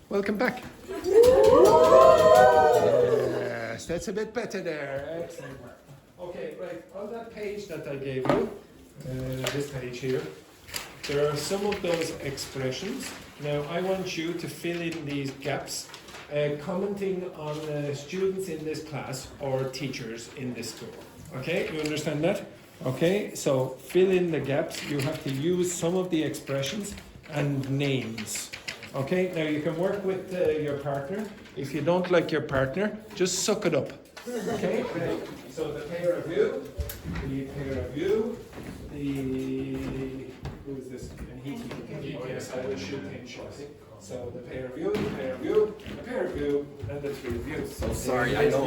Welcome back. Yes, that's a bit better there. Excellent work. Okay, right, on that page that I gave you, this page here, there are some of those expressions. Now I want you to fill in these gaps, commenting on students in this class or teachers in this school. Okay, you understand that? Okay, so fill in the gaps. You have to use some of the expressions and names. Okay, now you can work with your partner. If you don't like your partner, just suck it up. Okay, so the pair of you, who is this? And he, yes, I will shoot him shortly. So the pair of you, the pair of you, the pair of you, and the three of you. So sorry, I know.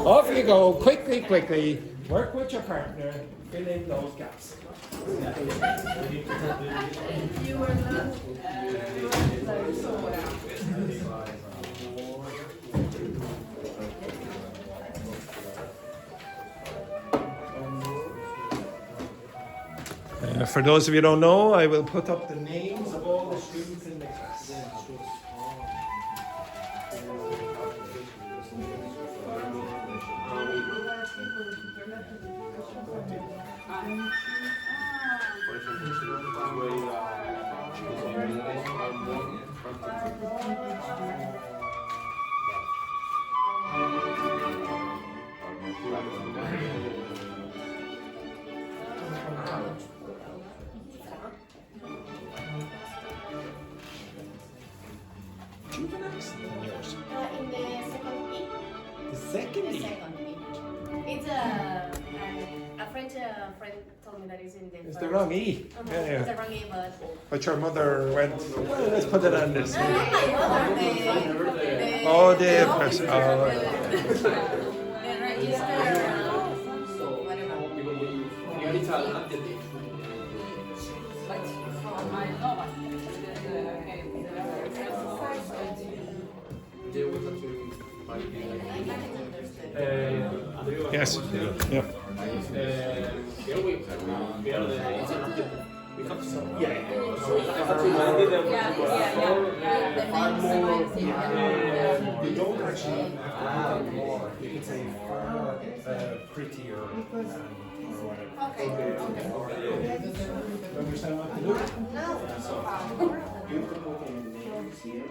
Off you go, quickly. Work with your partner, fill in those gaps. You are not for those of you who don't know, I will put up the names of all the students in the class. in The second the E. second E. It's a French friend told me that it's in the It's first. the wrong E. Uh-huh. Yeah, It's yeah. the wrong E, But your mother went, well, let's put it on this. No, not my mother. The Oh, the office, person. Oh, the register. yes. Yeah. You don't actually have more. You can say far more prettier or whatever. You understand what to do? You have to put in the names here.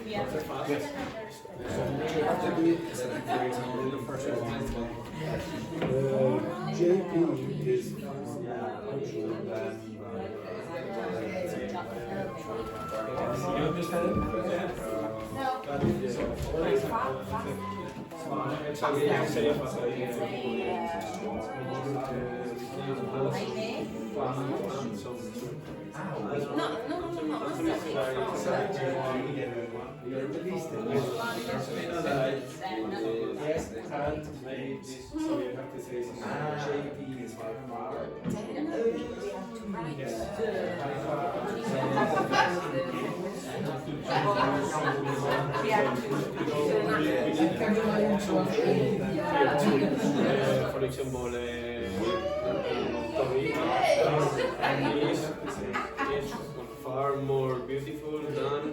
Yes. So you have to do it, for example, the first one. JP is punctual than. You understand? You're released it. Yes, and made this, so you have to say something. JP is by far. For example, Dogme is far more beautiful than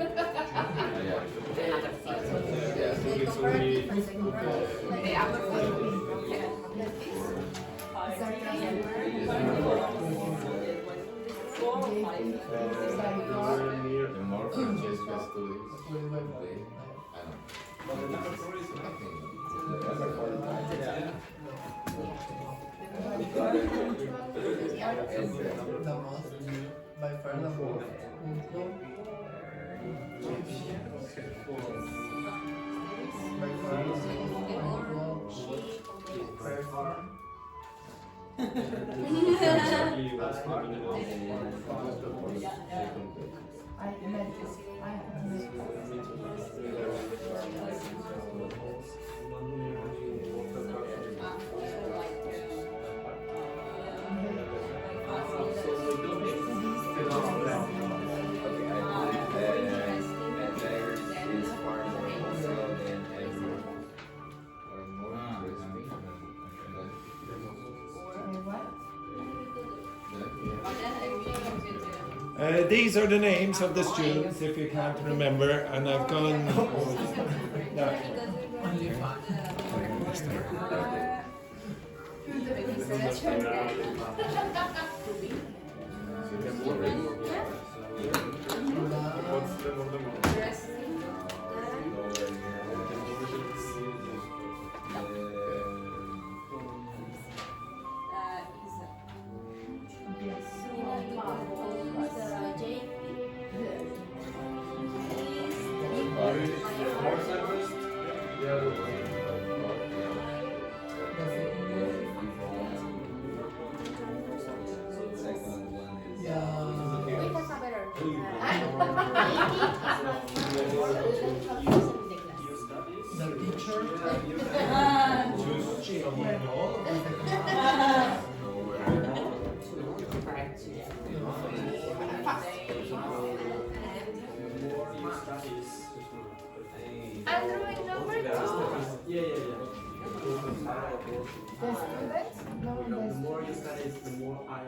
The more Francesca studies, By far number one. These are the names of the students, if you can't remember, and I've gone. No. Only five. The teacher. Android number two. The students? No, The more you study, the more I.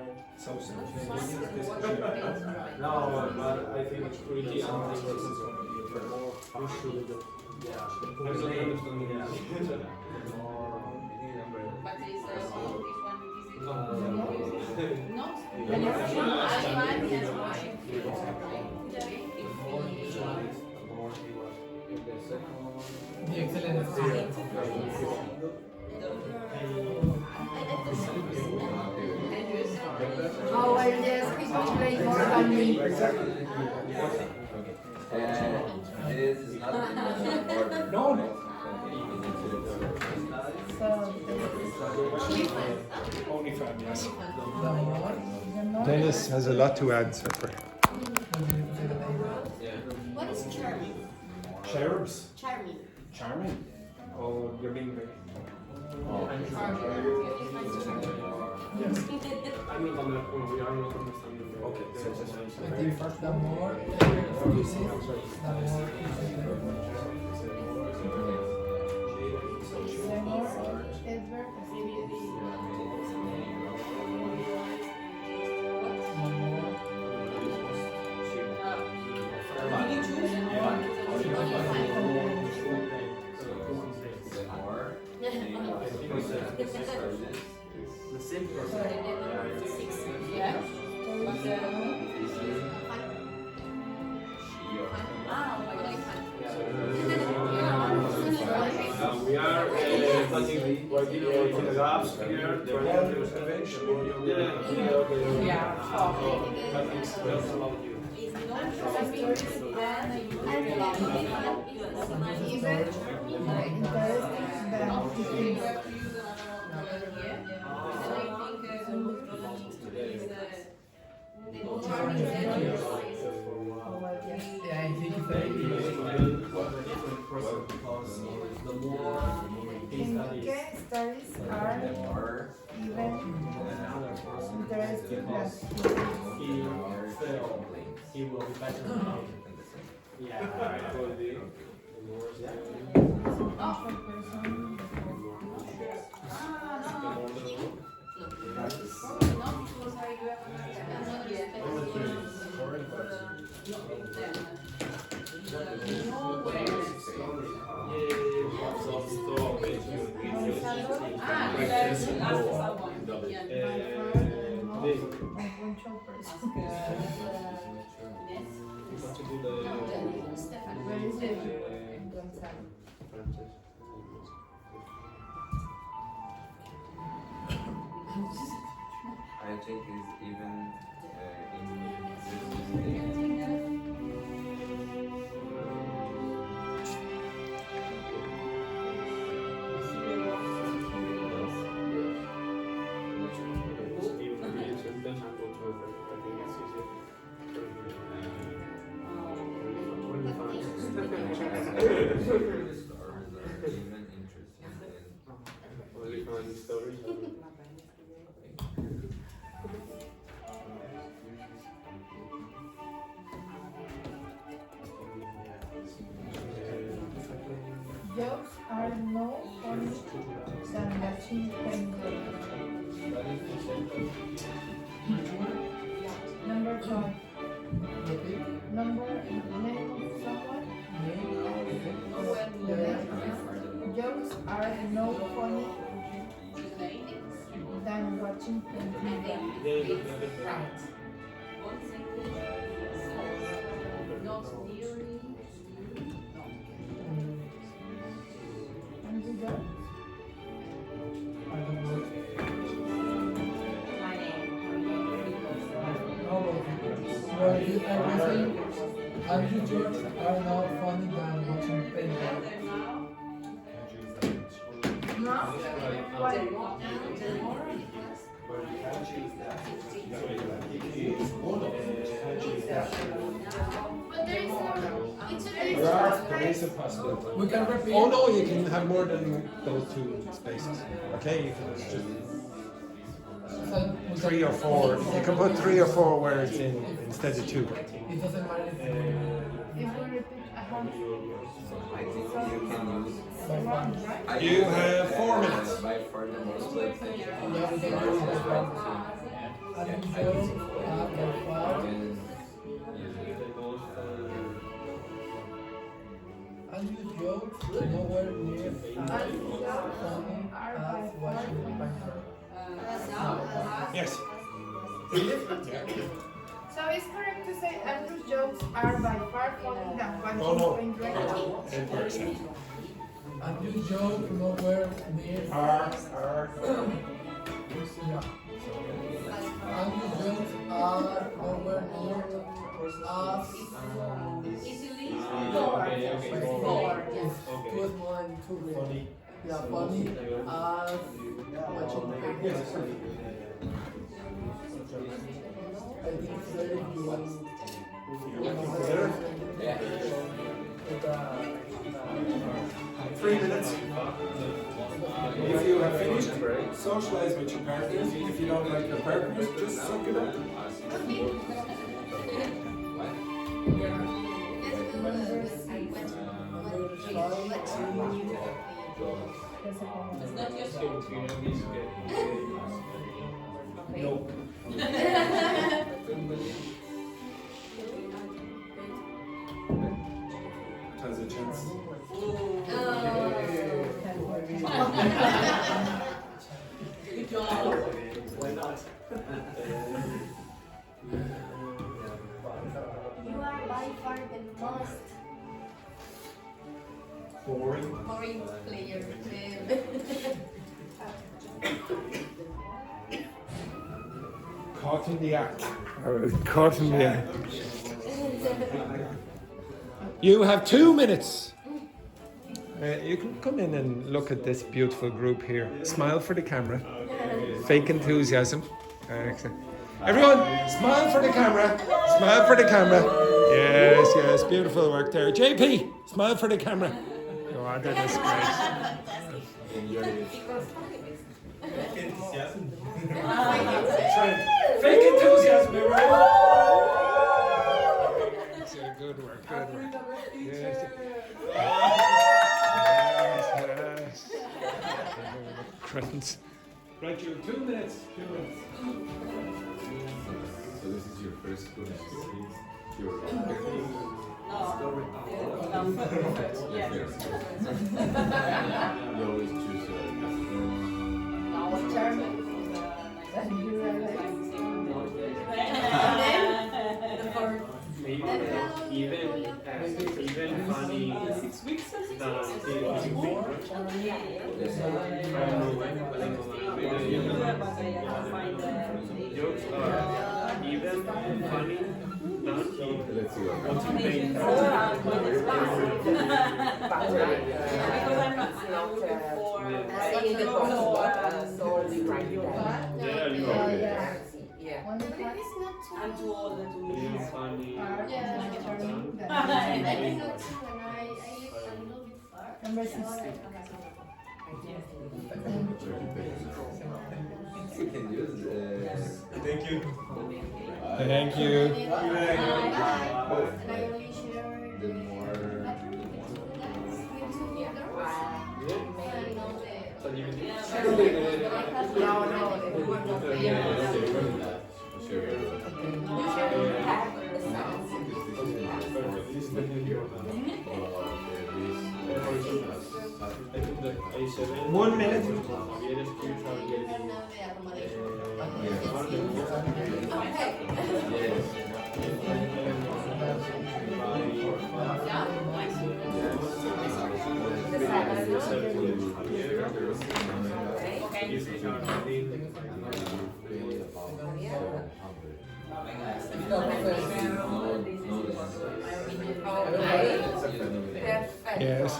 No, but I think it's pretty unlikely. You should. Yeah. I'm not understanding it. But is this one No. no? The excellent student. Oh, well, yes, people play more than me. This is not order. No. So, Only five, yes. The more. the more. Dennis has a lot to answer for. What is charming? Cherubs. Charming. Charming. Oh, you mean the. Yes. I'm not understanding. We are not understanding. Okay, so I think the more uses, the more The more adverb. The same person. Yeah. We are planning working the gaps here. Yeah. That's about you. Yeah, I think it's very Because the more he studies, Studies are even interesting than he fail. He will be better than me. Yeah. punctual person. Where is it? Gonzalo. I think is even in Jokes are no funny than watching penguins. Number 5. number in the name of someone. Jokes are no funny than watching them. Right. One sentence. Not nearly. And the jokes? I don't know. My name. Well, you everything and you jokes are not funny than watching paper. No? Why? But there is no. Each of these There is a possibility. We can repeat. Oh no, you can have more than those two spaces. Okay, you can just So we 3 or 4. You can put 3 or 4 words in instead of 2. It doesn't matter if If we repeat a half, I think you can use. one, right? You have 4 minutes. By far the most like and you joke are by far and you joke nowhere near as funny as watching paper. Yes. So it's correct to say Andrew's jokes are by far funny than watching Oh, no. Wayne Drake. It works out. And you joke nowhere near R. yeah. And you jokes are nowhere near as Easily. four. Yes. 2 small and 2 big. Yeah, funny as watching paper. I think it's very good. With, 3 minutes. If you have finished, socialize with your partners. If you don't like your partners, just suck it up. It's not your fault. Nope. Has a chance. Good job. Why not? You are by far the most Boring. boring player. Caught in the act. Caught in the act. You have 2 minutes. You can come in and look at this beautiful group here. Smile for the camera. Fake enthusiasm. Excellent. Everyone, smile for the camera. Smile for the camera. Yes, yes, beautiful work there. JP, smile for the camera. Oh, that is great. Fake enthusiasm, everyone. Good work, good work. Yes. Yes, yes. Cruntons. Right, you have 2 minutes. 2 minutes. So this is your first good your Yeah. You always choose Our chairman. Even funny. 6 weeks. Jokes are even funny, non-evil. let's see what What's your main Because I'm not Yeah, you are. Yeah. One But part it is not too. I'm too old to Even funny. part Yeah. charming I than think not too, and I live a little bit far. Number 6. you can use Thank you. Thank And you. I only share the more You should have the sound. 1 minute. Javier escucha a Gelby. Yes.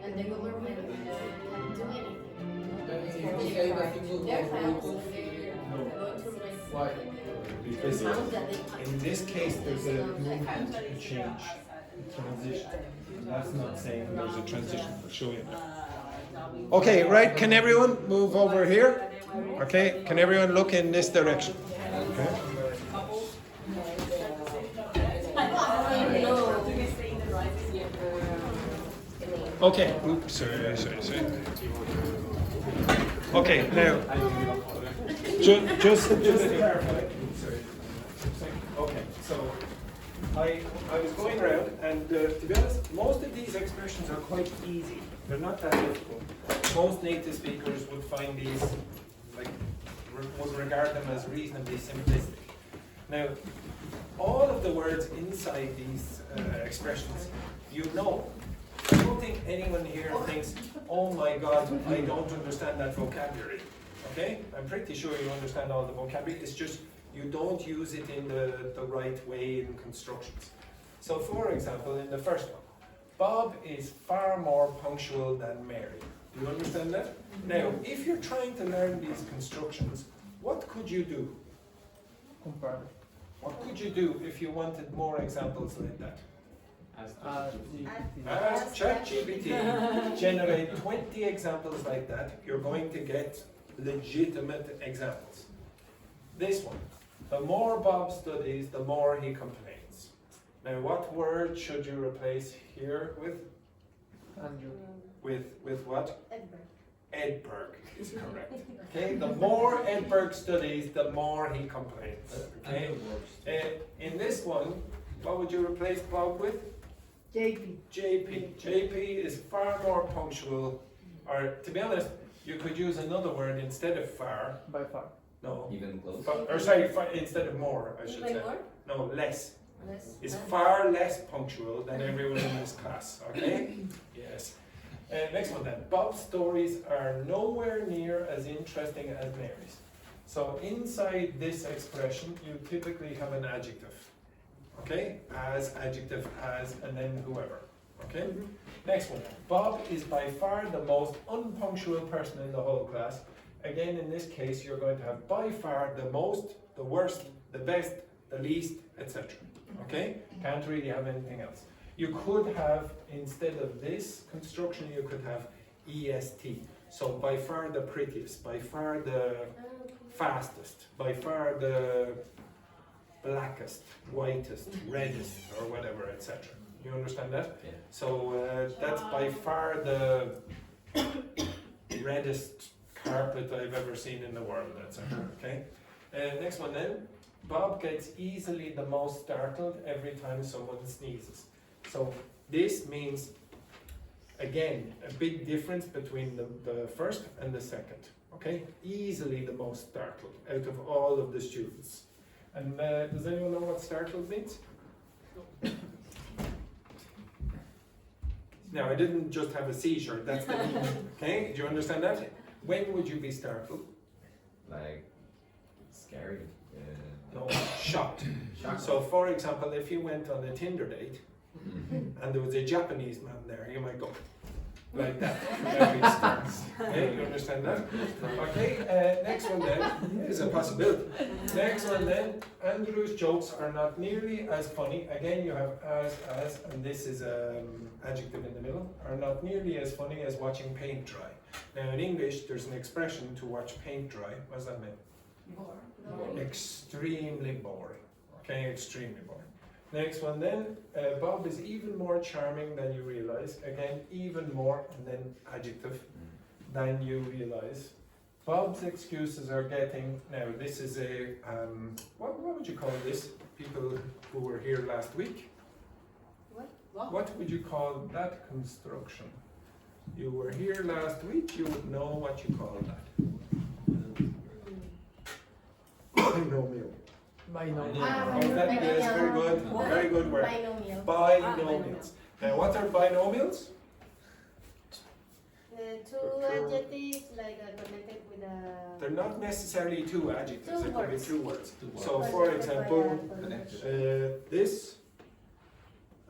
And the government can do anything. They're going to Why? Because in this case, there's a movement, a change, a transition. That's not saying there's a transition, I'll show you. Okay, right, can everyone move over here? Okay, can everyone look in this direction? Okay. Okay, oops, sorry. Okay, now, just to clarify. Okay, so I was going around, and to be honest, most of these expressions are quite easy. They're not that difficult. Most native speakers would find these, would regard them as reasonably simplistic. Now, all of the words inside these expressions, you know. I don't think anyone here thinks, oh my God, I don't understand that vocabulary. Okay? I'm pretty sure you understand all the vocabulary. It's just you don't use it in the right way in constructions. So for example, in the first one, Bob is far more punctual than Mary. Do you understand that? Now, if you're trying to learn these constructions, what could you do? Comparative. What could you do if you wanted more examples like that? Ask ChatGPT, generate 20 examples like that, you're going to get legitimate examples. This one, the more Bob studies, the more he complains. Now what word should you replace here with? Andrew. With what? Edinburgh. Edberg is correct. Okay, the more Edberg studies, the more he complains. Okay, in this one, what would you replace Bob with? JP. JP is far more punctual, or to be honest, you could use another word instead of far. By far. No. Even close. Or sorry, instead of more, I should Even say. more? No, less. Less. Is far less punctual than everyone in this class, okay? Yes. Next one then. Bob's stories are nowhere near as interesting as Mary's. So inside this expression, you typically have an adjective. Okay? As, adjective, as, and then whoever. Okay? Next one. Bob is by far the most unpunctual person in the whole class. Again, in this case, you're going to have by far the most, the worst, the best, the least, etc. Okay? Can't really have anything else. You could have, instead of this construction, you could have EST. So by far the prettiest, by far the fastest, by far the blackest, whitest, reddest, or whatever, etc. You understand that? Yeah. So that's by far the reddest carpet I've ever seen in the world, etc. Okay? Next one then. Bob gets easily the most startled every time someone sneezes. So this means, again, a big difference between the first and the second. Okay? Easily the most startled out of all of the students. And does anyone know what startled means? Now, I didn't just have a seizure, that's the meaning. Okay? Do you understand that? When would you be startled? Like, scary. No, shocked. So, for example, if you went on a Tinder date and there was a Japanese man there, you might go like that. Okay, you understand that? Okay, next one then is a possibility. Next one then, Andrew's jokes are not nearly as funny. Again, you have as, and this is adjective in the middle, are not nearly as funny as watching paint dry. Now in English, there's an expression to watch paint dry. What does that mean? Extremely boring. Okay, extremely boring. Next one then, Bob is even more charming than you realize. Again, even more, and then adjective, than you realize. Bob's excuses are getting, now this is a, what would you call this? People who were here last week? What would you call that construction? You were here last week, you would know what you call that. Binomial. Binomial. Yes, very good. Very good word. Binomial. Binomials. Now, what are binomials? Two adjectives like connected with a. They're not necessarily two adjectives, Two it could be words. two words. Two words. So, for example, this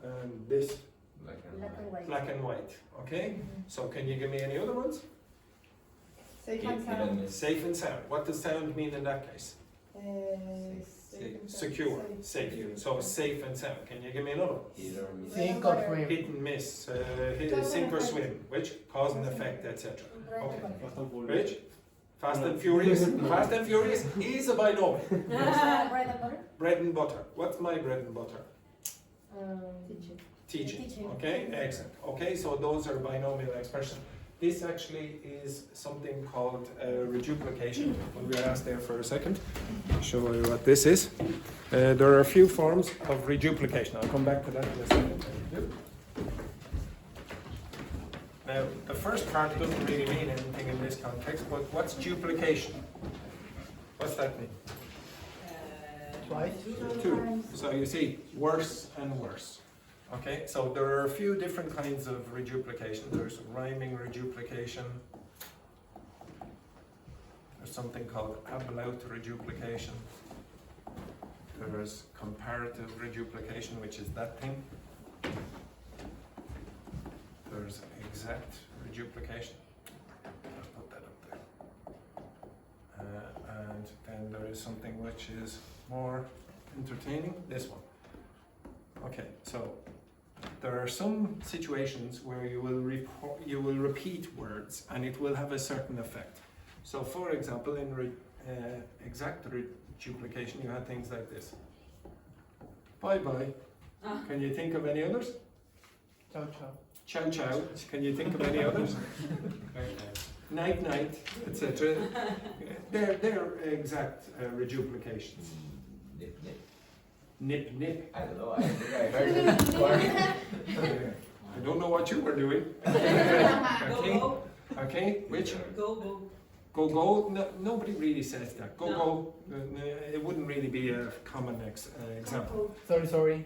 and this, Black and white. black and white. Okay? So, can you give me any other ones? Safe and sound. Safe and sound. What does sound mean in that case? Secure, safe. So safe and sound. Can you give me another one? Sink or swim. Hit and miss, sink or swim, which cause and effect, etc. Okay. Which? Fast and Furious. Fast and Furious is a binomial. Bread and butter. Bread and butter. What's my bread and butter? Teaching. Teaching. Okay, excellent. Okay, so those are binomial expressions. This actually is something called reduplication. When we are asked there for a second, I'll show you what this is. There are a few forms of reduplication. I'll come back to that in a second. Now, the first part doesn't really mean anything in this context, but what's duplication? What's that mean? Twice. Two. So you see, worse and worse. Okay, so there are a few different kinds of reduplication. There's rhyming reduplication. There's something called about reduplication. There's comparative reduplication, which is that thing. There's exact reduplication. I'll put that up there. And then there is something which is more entertaining. This one. Okay, so there are some situations where you will repeat words and it will have a certain effect. So, for example, in exact reduplication, you had things like this. Bye bye. Can you think of any others? Ciao ciao. Ciao ciao. Can you think of any others? Night night, etc. They're exact reduplications. Nip, nip. Nip nip. I don't know, I think I heard it before. I don't know what you were doing. Go, Okay. go. Okay. Which? Go, go. Go go. No, nobody really says that. Go No. go. It wouldn't really be a common example. Sorry.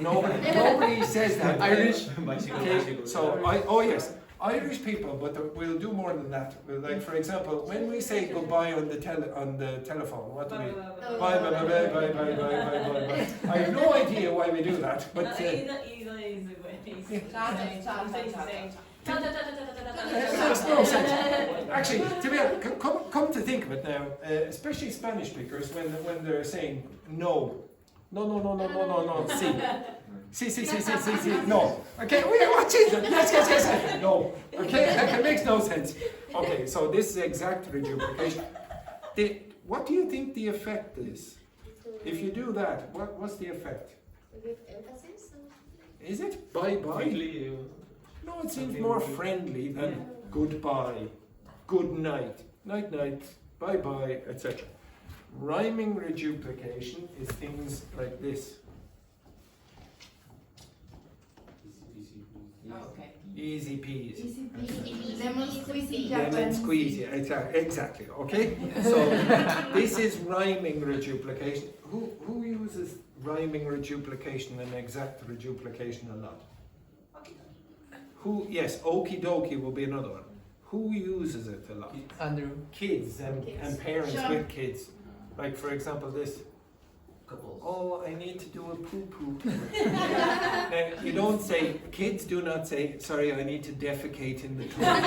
Nobody says that. Irish. Okay. So yes, Irish people, but we'll do more than that. We'll, like for example, when we say goodbye on the telephone, what do we? Bye bye bye bye bye bye bye bye bye. I have no idea why we do that, but. Makes no sense. Actually, to be honest, come to think of it now, especially Spanish speakers, when they're saying no, see, no. Okay, what is it? Yes, no. Okay, it makes no sense. Okay, so this is exact reduplication. What do you think the effect is? If you do that, what's the effect? With emphasis. Is it bye-bye? No, it seems more friendly than goodbye, good night, night night, bye-bye, etc. Rhyming reduplication is things like this. Okay. Easy peasy. Lemon squeezy Lemon Japanese. squeezy, exactly, okay? So this is rhyming reduplication. Who uses rhyming reduplication and exact reduplication a lot? Yes, okie dokie will be another one. Who uses it a lot? Andrew. Kids and parents Sure. with kids. Like for example this. Couples. Oh, I need to do a poo-poo. Now, you don't say, kids do not say, sorry, I need to defecate in the toilet.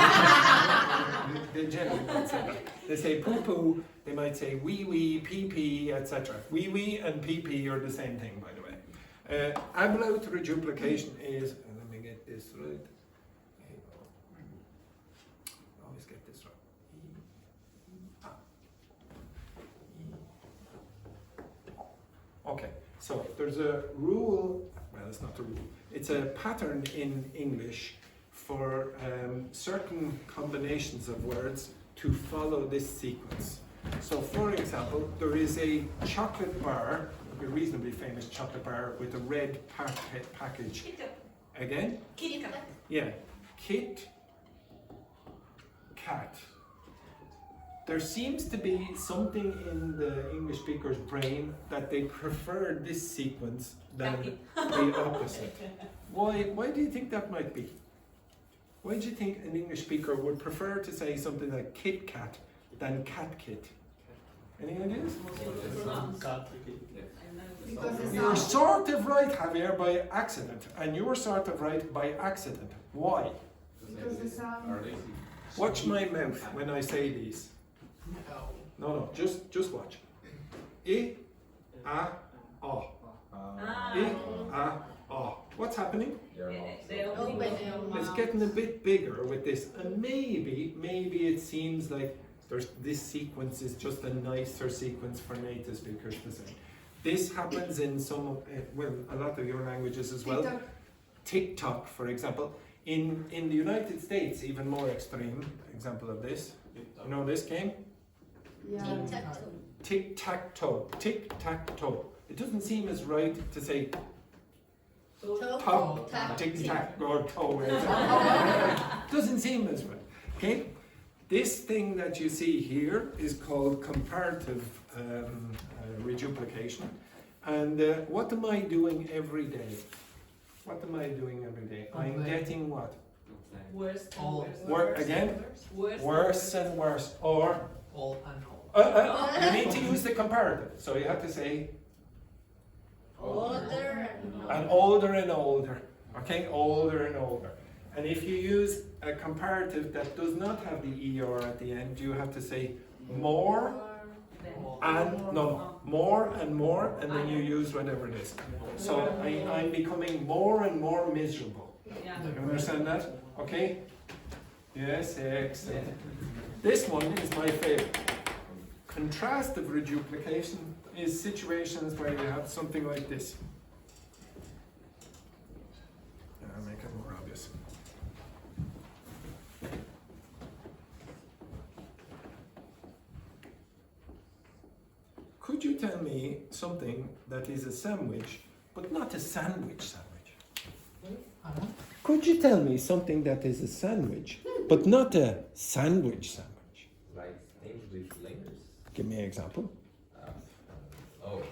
They generally don't say that. They say poo-poo, they might say wee-wee, pee-pee, etc. Wee-wee and pee-pee are the same thing, by the way. About reduplication is, let me get this right. Always get this right. Okay, so there's a rule, well it's not a rule, it's a pattern in English for certain combinations of words to follow this sequence. So for example, there is a chocolate bar, a reasonably famous chocolate bar with a red package. Again? Kit Kat. Yeah. Kit Kat. There seems to be something in the English speaker's brain that they prefer this sequence than the opposite. Why do you think that might be? Why do you think an English speaker would prefer to say something like Kit Kat than Cat Kit? Any ideas? Because it's You're sort of right, Javier, by accident, and you're sort of right by accident. Why? because the sound. Watch my mouth when I say these. No, just watch. I, a, o. I, a, o. What's happening? It's getting a bit bigger with this, and maybe it seems like this sequence is just a nicer sequence for native speakers to say. This happens in a lot of your languages as well. TikTok, for example. In the United States, even more extreme example of this. You know this game? Yeah. Tic-tac-toe. Tic-tac-toe. It doesn't seem as right to say Toe. tic-tac or toe. Doesn't seem as right. Okay? This thing that you see here is called comparative reduplication. And what am I doing every day? What am I doing every day? I'm getting what? Worse and All. worse. Again? Worse. Worse and worse. Or All and all. you need to use the comparative. So you have to say Older and older and older. Okay? Older and older. And if you use a comparative that does not have the ER at the end, you have to say more and more and more, and then you use whatever it is. So I'm becoming more and more miserable. Yeah. You understand that? Okay? Yes, excellent. This one is my favorite. Contrastive reduplication is situations where you have something like this. I'll make it more obvious. Could you tell me something that is a sandwich, but not a sandwich? Could you tell me something that is a sandwich, but not a sandwich? Like things with layers. Give me an example. Oh.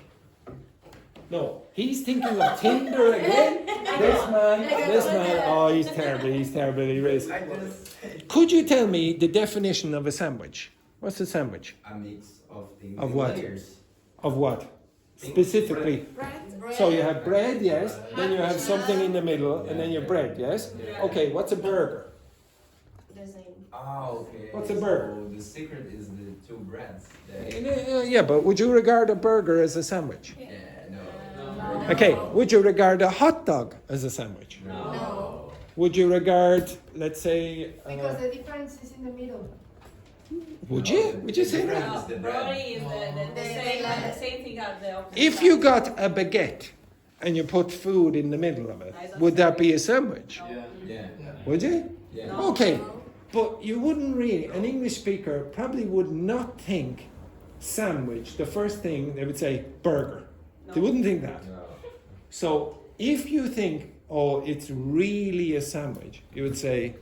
No, he's thinking of Tinder again. This man, oh, he's terrible, he is. Could you tell me the definition of a sandwich? What's a sandwich? A mix of things Of with what? layers. Of what? Specifically. So you have bread, yes, then you have something in the middle, and then you have bread, yes? Okay, what's a burger? The same. Ah, okay. What's a burger? So the secret is the two breads. Yeah, but would you regard a burger as a sandwich? Yeah, no. Okay, would you regard a hot dog as a sandwich? No. Would you regard, let's say, Because the difference is in the middle. would you? Would you say that? It's the bread. Probably is the same thing as the opposite. If you got a baguette and you put food in the middle of it, would that be a sandwich? Yeah. Would you? Yeah. Okay, but you wouldn't really, an English speaker probably would not think sandwich. The first thing they would say burger. They wouldn't think that. No. So if you think, oh, it's really a sandwich, you would say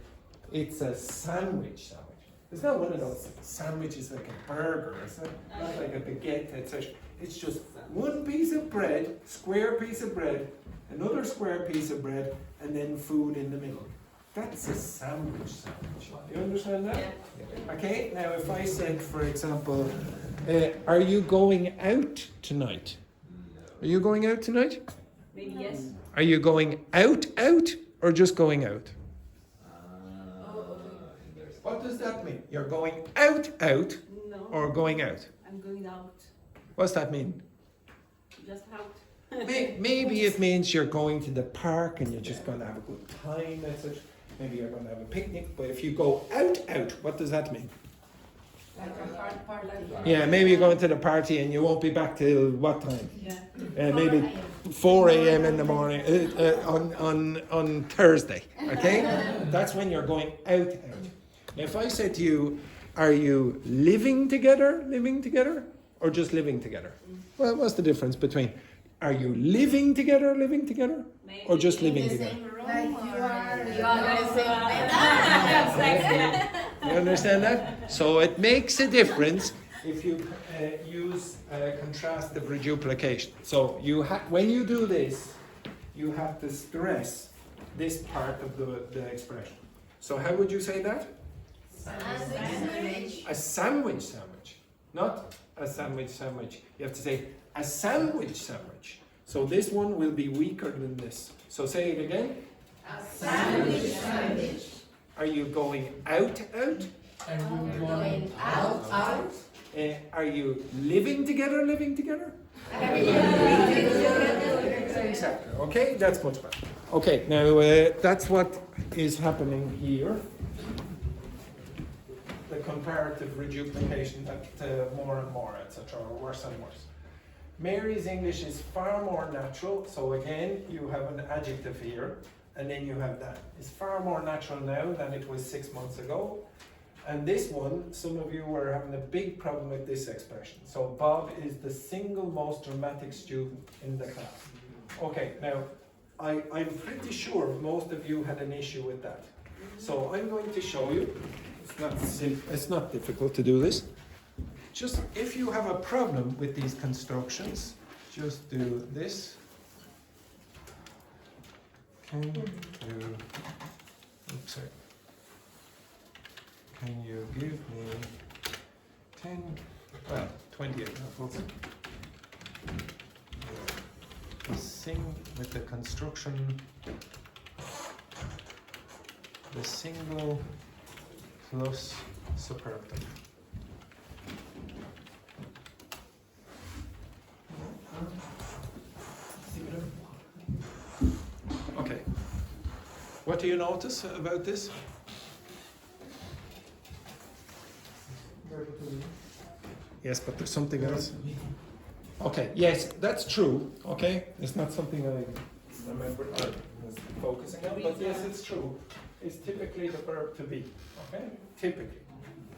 it's a sandwich sandwich. It's not one of those sandwiches like a burger, it's not like a baguette, etc. It's just one piece of bread, square piece of bread, another square piece of bread, and then food in the middle. That's a sandwich. You understand that? Yeah. Okay, now if I said, for example, are you going out tonight? Are you going out tonight? Maybe yes. Are you going out, or just going out? What does that mean? You're going out, No. or going out? I'm going out. What's that mean? Just out. Maybe it means you're going to the park and you're just going to have a good time, etc. Maybe you're going to have a picnic. But if you go out, what does that mean? Like a hard party. Yeah, maybe you're going to the party and you won't be back till what time? Yeah. Maybe 4 a.m. in the morning on Thursday. Okay, that's when you're going out. Now, if I said to you, Are you living together, or just living together? Well, what's the difference between are you living together, Maybe or just In living the together? same room Like or you are- you are in the same bed. You understand that? So it makes a difference if you use contrastive reduplication. So when you do this, you have to stress this part of the expression. So how would you say that? Sandwich. A sandwich, not a sandwich. You have to say a sandwich. So this one will be weaker than this. So say it again. Sandwich. Are you going out? And you going out? Are you living together? Exactly. Okay, that's much better. Okay, now that's what is happening here. The comparative reduplication that more and more, etc., or worse and worse. Mary's English is far more natural. So again, you have an adjective here, and then you have that. It's far more natural now than it was 6 months ago. And this one, some of you were having a big problem with this expression. So Bob is the single most dramatic student in the class. Okay, now I'm pretty sure most of you had an issue with that. So I'm going to show you. It's not difficult to do this. Just if you have a problem with these constructions, just do this. Can you give me 20 examples? Sing with the construction, the single plus superlative. Okay. What do you notice about this? Yes, but there's something else. Okay, yes, that's true. Okay, it's not something I remember I was focusing on, but yes, it's true. It's typically the verb to be. Okay, typically.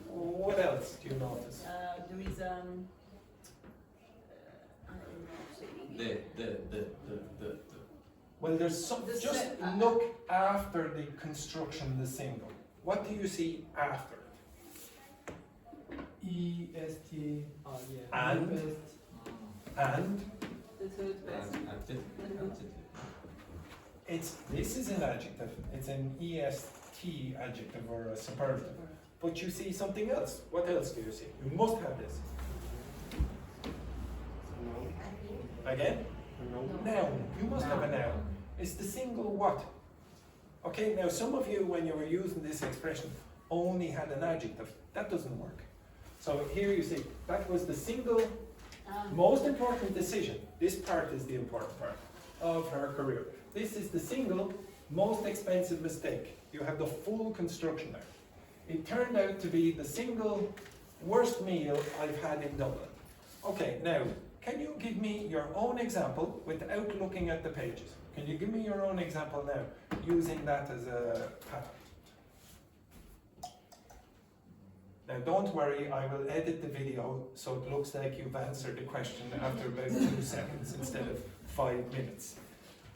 What else do you notice? There is I don't know. The. Well, there's some. Just look after the construction, the single. What do you see after it? EST. Yeah. And The third person. this is an adjective. It's an EST adjective or a superlative. But you see something else. What else do you see? You must have this. Again? Noun. You must have a noun. It's the single what? Okay, now some of you, when you were using this expression, only had an adjective. That doesn't work. So here you see, that was the single most important decision. This part is the important part of her career. This is the single most expensive mistake. You have the full construction there. It turned out to be the single worst meal I've had in Dublin. Okay, now, can you give me your own example without looking at the pages? Can you give me your own example now, using that as a pattern? Now don't worry, I will edit the video so it looks like you've answered the question after about 2 seconds instead of 5 minutes.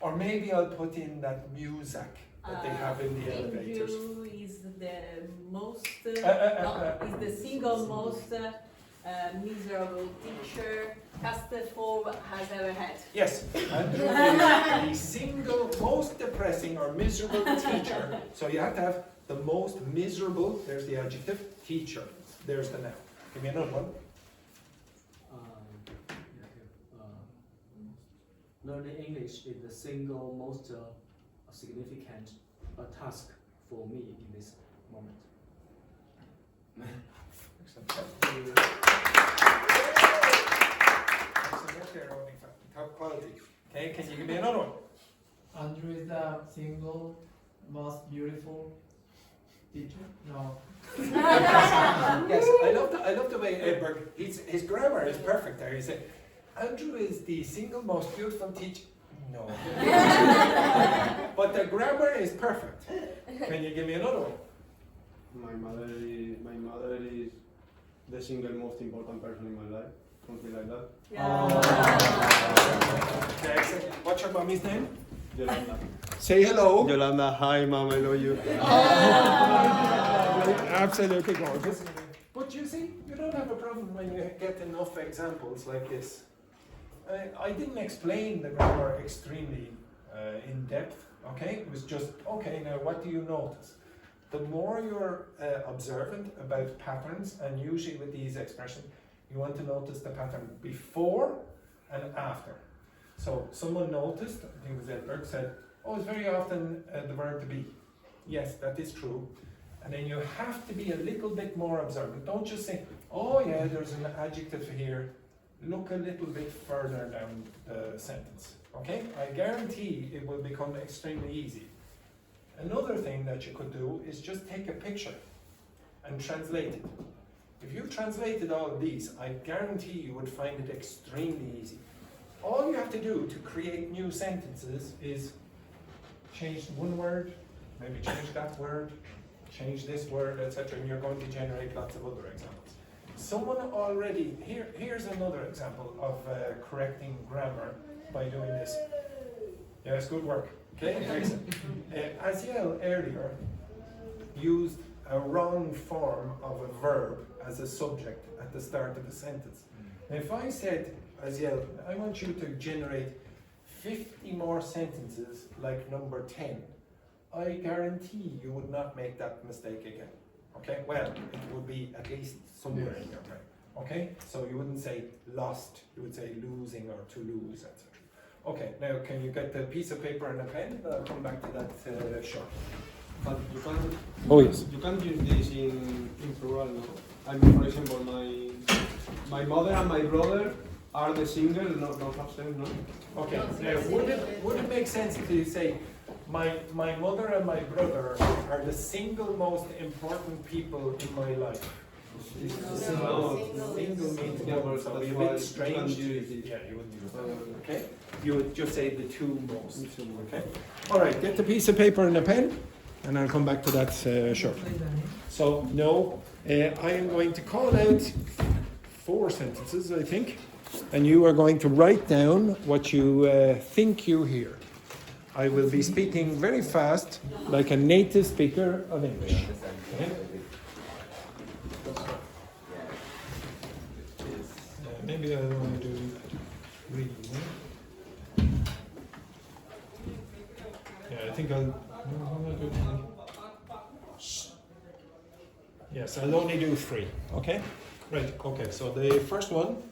Or maybe I'll put in that music that they have in the elevators. Andrew is the most, is the single most miserable teacher Castleford has ever had. Yes, Andrew is the single most depressing or miserable teacher. So you have to have the most miserable, there's the adjective, teacher. There's the noun. Give me another one. Learning English is the single most significant task for me in this moment. Top quality. Okay, can you give me another one? Andrew is the single most beautiful teacher? No. Yes, I love the way Edberg, his grammar is perfect there. He said, Andrew is the single most beautiful teacher. No. But the grammar is perfect. Can you give me another one? My mother is the single most important person in my life. Something like that. Okay, excellent. What's your mommy's name? Yolanda. Say hello. Yolanda, hi mom, I love you. Absolutely gorgeous. But you see, you don't have a problem when you get enough examples like this. I didn't explain the grammar extremely in depth, okay? It was just, okay, now what do you notice? The more you're observant about patterns, and usually with these expressions, you want to notice the pattern before and after. So someone noticed, I think it was Edberg, said, oh, it's very often the verb to be. Yes, that is true. And then you have to be a little bit more observant. Don't just say, oh yeah, there's an adjective here. Look a little bit further down the sentence, okay? I guarantee it will become extremely easy. Another thing that you could do is just take a picture and translate it. If you translated all of these, I guarantee you would find it extremely easy. All you have to do to create new sentences is change one word, maybe change that word, change this word, etc., and you're going to generate lots of other examples. Someone already, here's another example of correcting grammar by doing this. Yes, good work. Okay, excellent. Asiel earlier used a wrong form of a verb as a subject at the start of a sentence. Now, if I said, Asiel, I want you to generate 50 more sentences like number 10, I guarantee you would not make that mistake again. Okay, well, it would be at least somewhere in your brain. Okay, so you wouldn't say lost, you would say losing or to lose, etc. Okay, now can you get the piece of paper and a pen? I'll come back to that shortly. But you can. Oh yes. You can use this in plural, no? I mean, for example, my mother and my brother are the single, not have sense, no? Okay, now would it make sense to say my mother and my brother are the single most important people in my life? Single means double, so it'd be a bit strange. Yeah, you wouldn't use that. Okay, you would just say the two most. Okay. All right, get the piece of paper and a pen, and I'll come back to that shortly. So no, I am going to call out 4 sentences, I think, and you are going to write down what you think you hear. I will be speaking very fast, like a native speaker of English. Okay? Maybe I want to do 3. Yeah, I think I'll do 3. Yes, I'll only do 3. Okay? Right, okay, so the first one.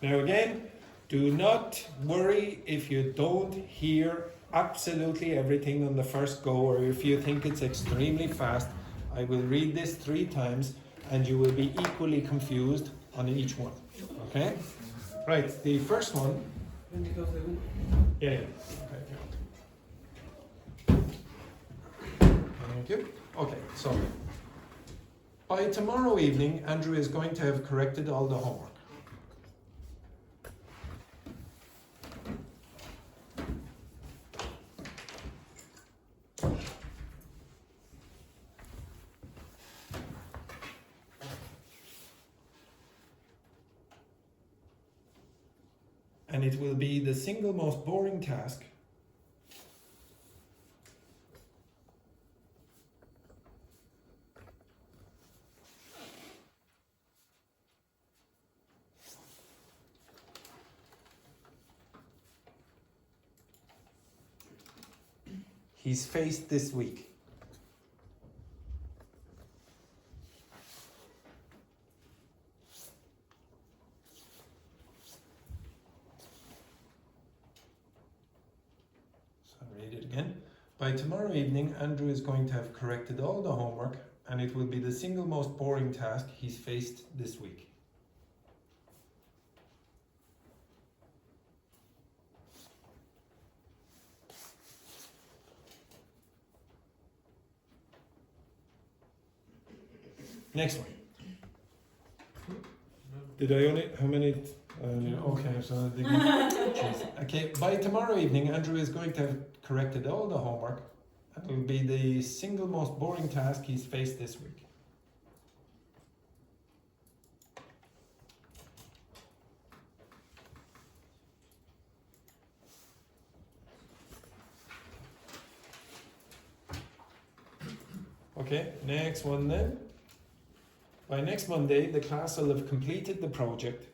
Now again, do not worry if you don't hear absolutely everything on the first go, or if you think it's extremely fast. I will read this 3 times and you will be equally confused on each one. Okay? Right, the first one. Yeah. Okay. Thank you. Okay, so by tomorrow evening, Andrew is going to have corrected all the homework. And it will be the single most boring task he's faced this week. By tomorrow evening, Andrew is going to have corrected all the homework, and it will be the single most boring task he's faced this week. Next one. Did I only, how many? Okay, so okay. By tomorrow evening, Andrew is going to have corrected all the homework. That will be the single most boring task he's faced this week. Okay, next one then. By next Monday, the class will have completed the project.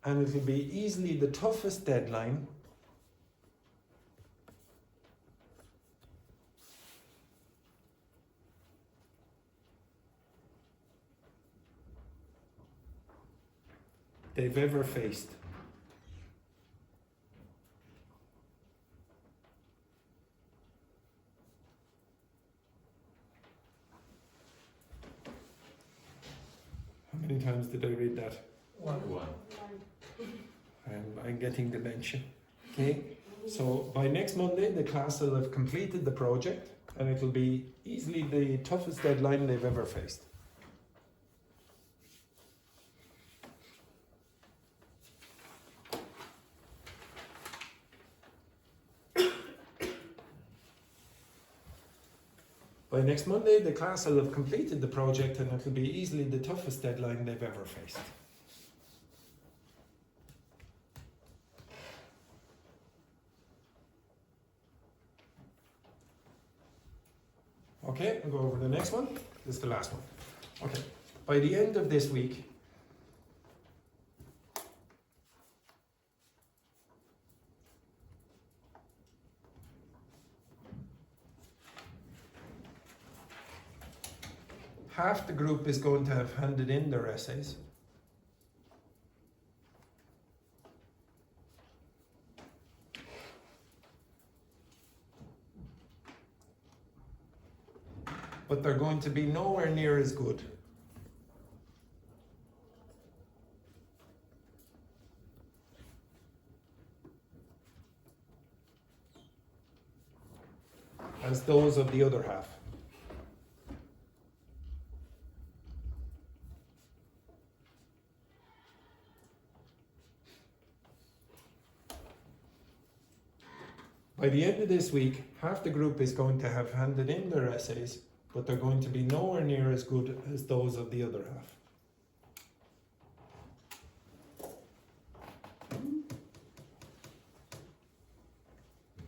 And it'll be easily the toughest deadline they've ever faced. How many times did I read that? One. I'm getting dementia. Okay, so by next Monday, the class will have completed the project, and it'll be easily the toughest deadline they've ever faced. By next Monday, the class will have completed the project, and it'll be easily the toughest deadline they've ever faced. Okay, I'll go over the next one. This is the last one. Okay, by the end of this week, half the group is going to have handed in their essays. But they're going to be nowhere near as good. As those of the other half. By the end of this week, half the group is going to have handed in their essays, but they're going to be nowhere near as good as those of the other half.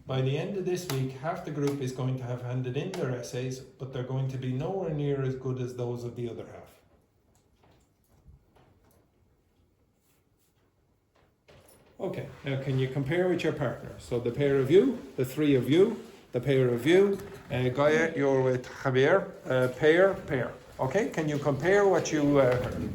By the end of this week, half the group is going to have handed in their essays, but they're going to be nowhere near as good as those of the other half. Okay, now can you compare with your partner? So the pair of you, the three of you, the pair of you, Gaia, you're with Javier, pair. Okay, can you compare what you heard?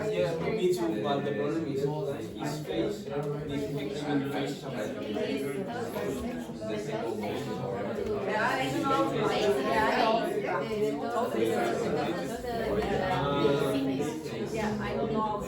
Yeah, me too, but the problem is his face, Yeah, I don't know.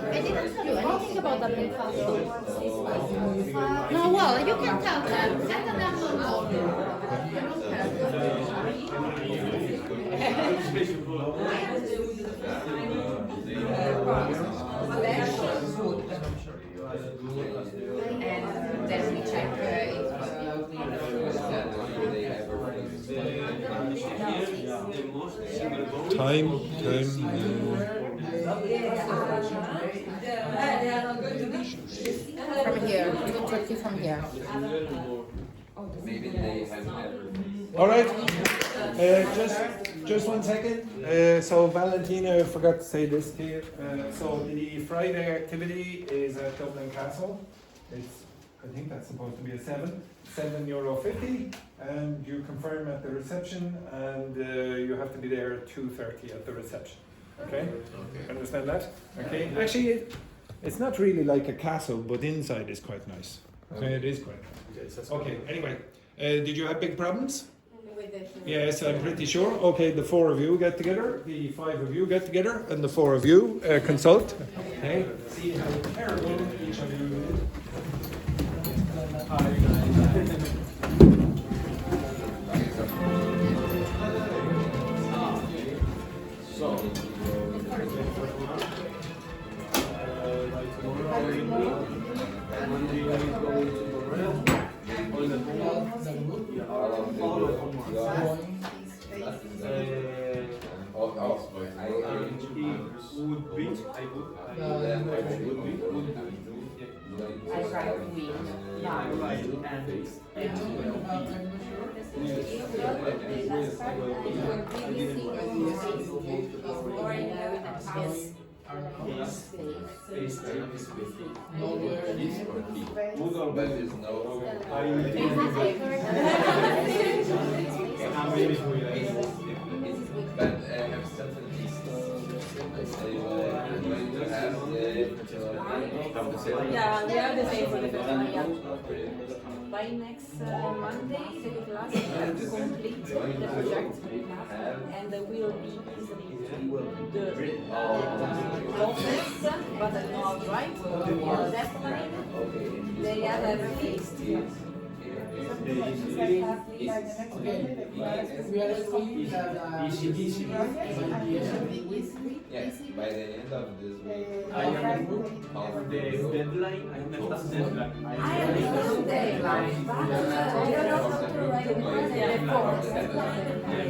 I didn't tell you anything about the breakfast? No, well, you can tell them. Let them know. And then we check Time. from here. You can check it from here. Maybe they have never. All right. Just 1 second. So Valentina forgot to say this to you. So the Friday activity is at Dublin Castle. I think that's supposed to be a €7.50, and you confirm at the reception, and you have to be there at 2:30 at the reception. Okay? Understand that? Okay. Actually, it's not really like a castle, but inside is quite nice. Okay, it is quite nice. Okay. Anyway, did you have big problems? Yes, I'm pretty sure. Okay, the 4 of you get together, the 5 of you get together, and the 4 of you consult. Okay, see how terrible each of you is. I try to win. Yeah, we have the same for the first one, yeah. By next Monday, the class have to complete the project, and will be easily the process, but not right. Definitely, they have fixed. Yes, by the end of this week. I understood the deadline. I understand deadline. I understand deadline, but I don't know how to write the report. And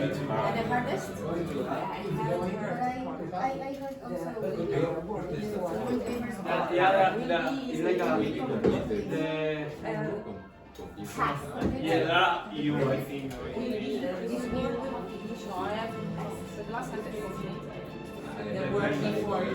the hardest, I haven't heard. I heard also. It's like you, I think. We need this one, so I have the last time the working for the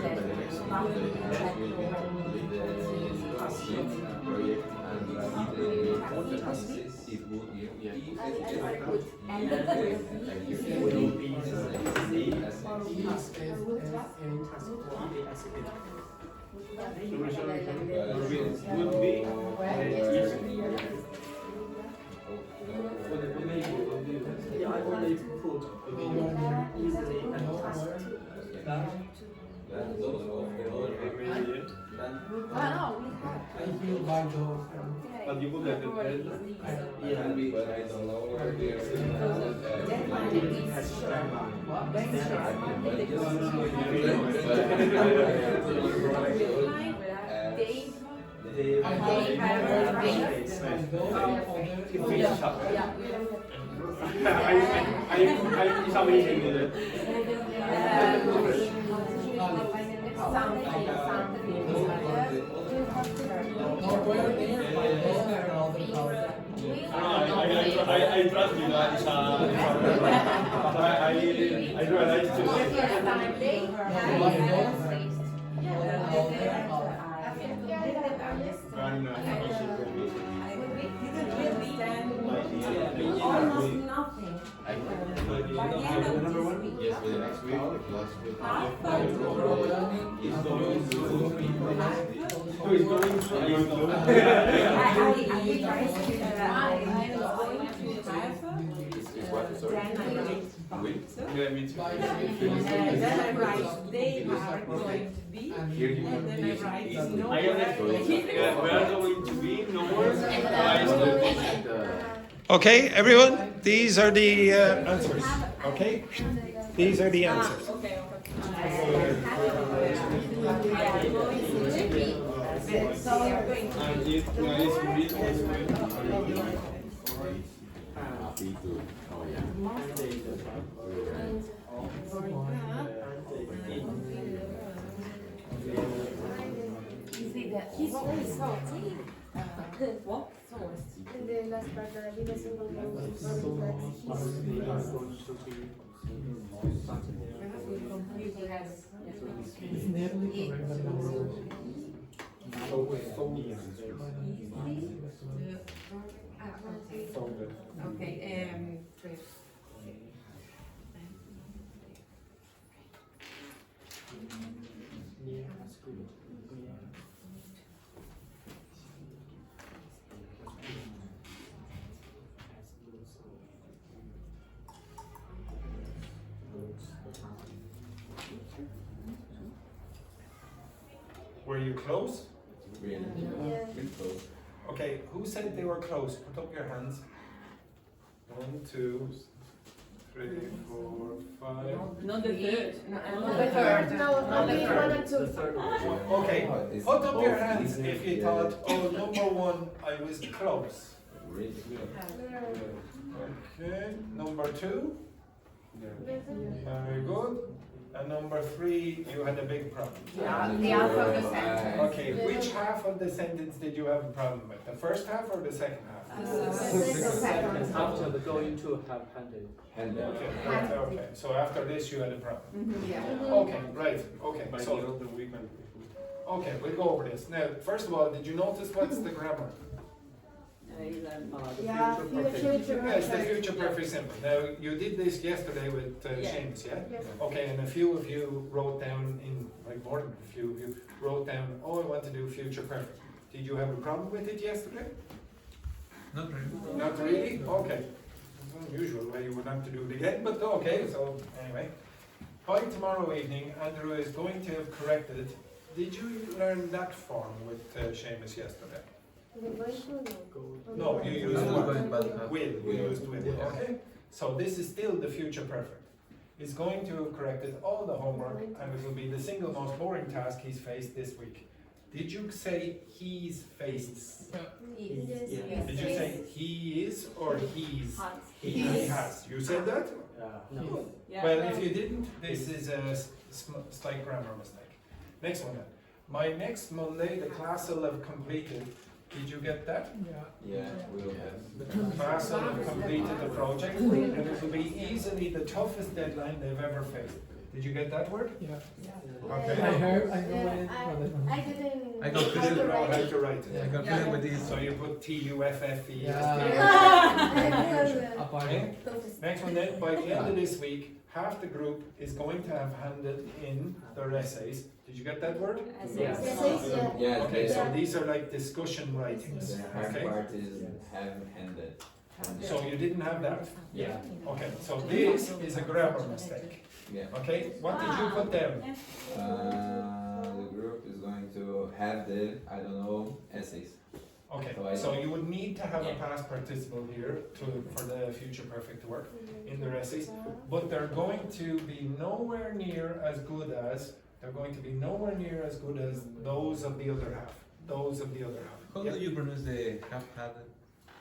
I wanted to put a video easily and fast. But you would have the deadline. Yeah, But I don't know where they are. It's amazing. I trust you guys. I realize too. Almost nothing. Number one? Yes, for the next week, the class will It's going to I was going to have what? Sorry? then I Yeah, me too. Then I write they are going to be, Here you and then I can write easily. no I where. yeah, we are going to be nowhere. Okay, everyone, these are the answers. Okay? These are the answers. Okay. And if guys read Happy to. Oh yeah. He's always salty. What? In the last part, he doesn't want Okay, Were you close? Really? Yeah. Pretty close. Okay, who said they were close? Put up your hands. 1, 2, 3, 4, 5. not the third. The third. No, only 1 and 2. Okay, Oh, it's put up your both, hands isn't if it? you Yeah. thought, oh, number 1, I was close. Really? Okay, number 2, very good. And number 3, you had a big problem. The alpha of the sentence. Okay, which half of the sentence did you have a problem with? The first half or the second half? After the going to have handed. Hand Okay, okay. So after this you had a problem. Yeah. Okay, right. Okay, by the so end of the week. okay, we'll go over this. Now, first of all, did you notice what's the grammar? Yeah, future Yes, the perfect. future perfect simple. Now, you did this yesterday with Yeah. Seamus, yeah? Yes. Okay, and a few of you wrote down in, like more than a few of you, wrote down, oh, I want to do future perfect. Did you have a problem with it yesterday? Not really. Not really? Okay. It's unusual why you would have to do it again, but okay, so anyway. By tomorrow evening, Andrew is going to have corrected. Did you learn that form with Seamus yesterday? No, you used will. You used will. Okay. So this is still the future perfect. He's going to have corrected all the homework, and it will be the single most boring task he's faced this week. Did you say he's faced? Did you say he is or he's? He has. You said that? No. Well, if you didn't, this is a slight grammar mistake. Next one then. By next Monday, the class will have completed. Did you get that? Yeah, we'll have. The class will have completed the project, and it will be easily the toughest deadline they've ever faced. Did you get that word? Yeah. Okay. I heard, I know it. I didn't. I got You didn't know how to write Yeah, I it. got feeling with these. So you put T-U-F-F-E. Yeah. Okay. Next one then, by the end of this week, half the group is going to have handed in their essays. Did you get that word? Yeah, Okay, so the these are like discussion writings. hard Okay. part is have-handed. So you didn't have that. Yeah. Okay, so this is a grammar mistake. Yeah. Okay, what did you put down? The group is going to have the, I don't know, essays. Okay, so you would need to have a past participle here for the future perfect to work in their essays, but they're going to be nowhere near as good as those of the other half. Those of the other half. How Yep. do you pronounce the half-had?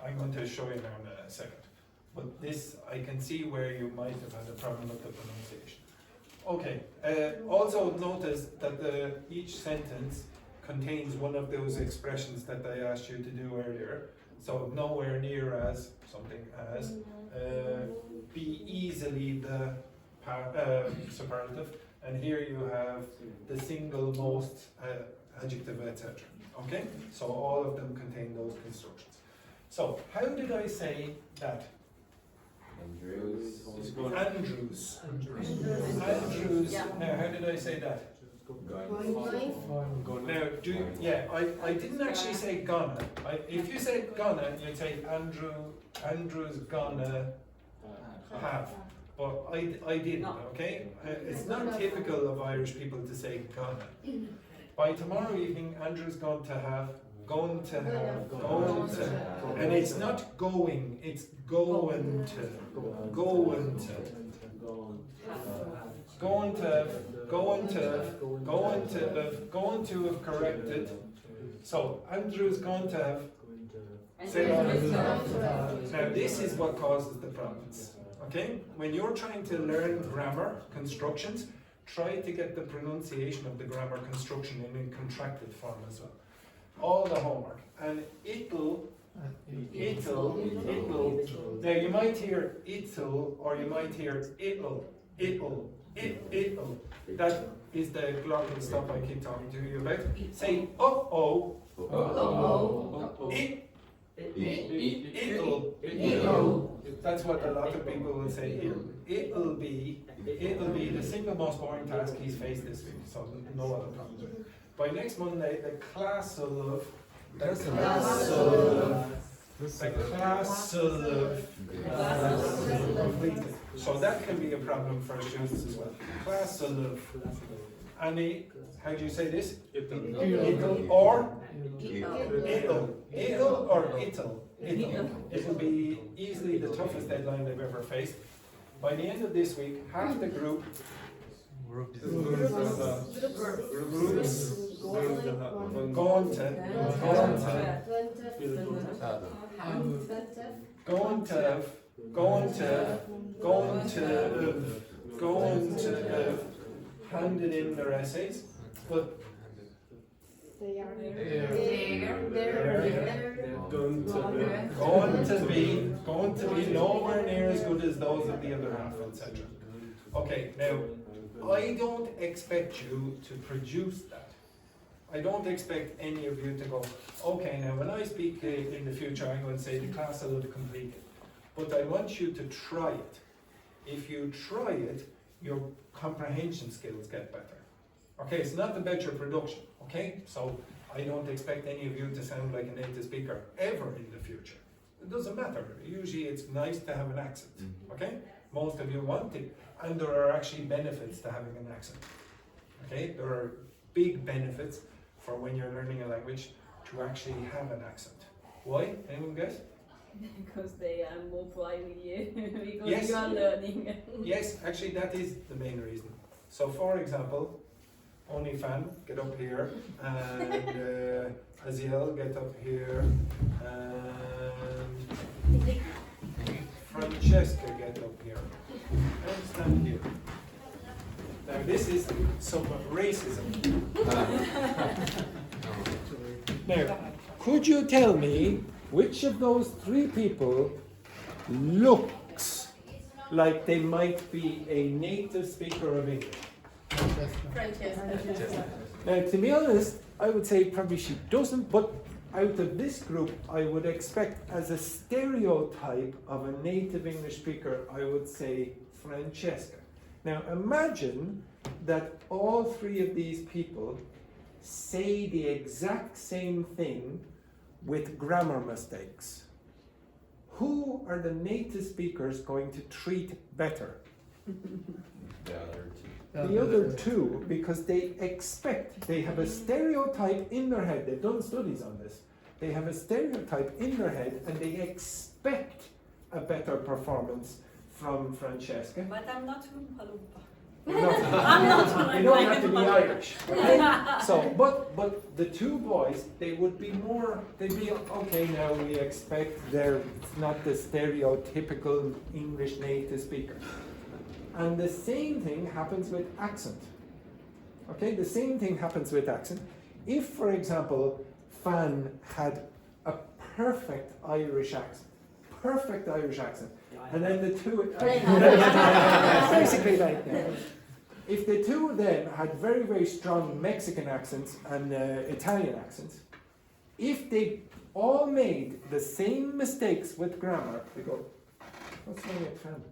I'm going to show you now in a second. But this, I can see where you might have had a problem with the pronunciation. Okay, also notice that each sentence contains one of those expressions that I asked you to do earlier. So nowhere near as, something as, be easily the superlative, and here you have the single most adjective, etc. Okay, so all of them contain those constructions. So, how did I say that? Andrews. Andrews. Now, how did I say that? Now, I didn't actually say gonna. If you said gonna, you'd say Andrew's gonna have. but I didn't, No. okay? It's not typical of Irish people to say Ghana. By tomorrow evening, Andrew's going to, and it's not going, it's going to, going to have corrected. So Andrew's going to have. Say that. Now this is what causes the problems. Okay? When you're trying to learn grammar constructions, try to get the pronunciation of the grammar construction in contracted form as well. All the homework. And it'll. Now you might hear it'll or you might hear it'll. That is the glottal stop I keep talking to you about. Say uh-oh. It'll. That's what a lot of people will say. It'll be the single most boring task he's faced this week. So no other problems with it. By next Monday, the class will completed. So that can be a problem for students as well. Class will and how do you say this? It'll or it'll. It'll be easily the toughest deadline they've ever faced. By the end of this week, half the group groups going to have handed in their essays, but They're going to be nowhere near as good as those of the other half, etc. Okay, now I don't expect you to produce that. I don't expect any of you to go, okay, now when I speak in the future, I'm going to say the class will have completed. But I want you to try it. If you try it, your comprehension skills get better. Okay, it's not about your production, okay? So I don't expect any of you to sound like a native speaker ever in the future. It doesn't matter. Usually it's nice to have an accent, okay? Most of you want it, and there are actually benefits to having an accent, okay? There are big benefits for when you're learning a language to actually have an accent. Why? Anyone guess? Because they are more polite with you, because Yes. you are learning. Yes, actually that is the main reason. So for example, Onifan, get up here, and Aziel, get up here, and Francesca, get up here, and stand here. Now this is some racism. Now, could you tell me which of those three people looks like they might be a native speaker of English? Francesca. Now, to be honest, I would say probably she doesn't, but out of this group, I would expect as a stereotype of a native English speaker, I would say Francesca. Now, imagine that all three of these people say the exact same thing with grammar mistakes. Who are the native speakers going to treat better? The other two, because they have a stereotype in their head, they've done studies on this, they have a stereotype in their head and they expect a better performance from Francesca. But I'm not Oompa Loompa. You don't have to be Irish. Okay? So, but the two boys, they'd be okay. Now we expect they're not the stereotypical English native speaker, and the same thing happens with accent. Okay, the same thing happens with accent. If, for example, Fan had a perfect Irish accent, and then the two basically like that. If the two of them had very, very strong Mexican accents and Italian accents, if they all made the same mistakes with grammar, they go, what's wrong with Fan?